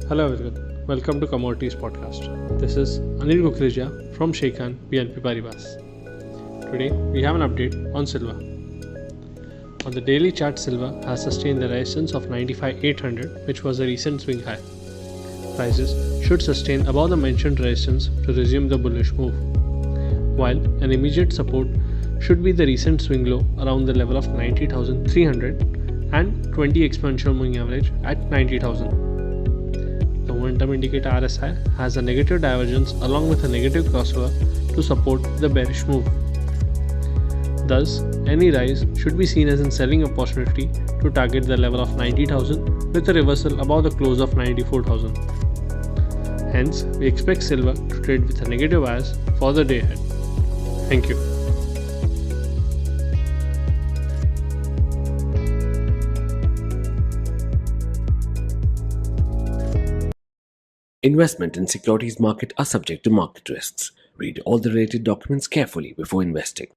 Hello everyone, welcome to Commodities podcast. This is 𝗀𝗍𝗀𝗀𝗀 from Sharekhan, BNP Paribas. Today we have an update on silver. On the daily chart, silver has sustained the resistance of 95,800, which was a recent swing high. Prices should sustain above the mentioned resistance to resume the bullish move, while an immediate support should be the recent swing low around the level of 90,300 and 20 exponential moving average at 90,000. The momentum indicator RSI has a negative divergence along with a negative crossover to support the bearish move. Thus, any rise should be seen as a selling opportunity to target the level of 90,000 with a reversal above the close of 94,000. Hence, we expect silver to trade with a negative bias for the day ahead. Thank you. Investment in securities market are subject to market risks. Read all the related documents carefully before investing.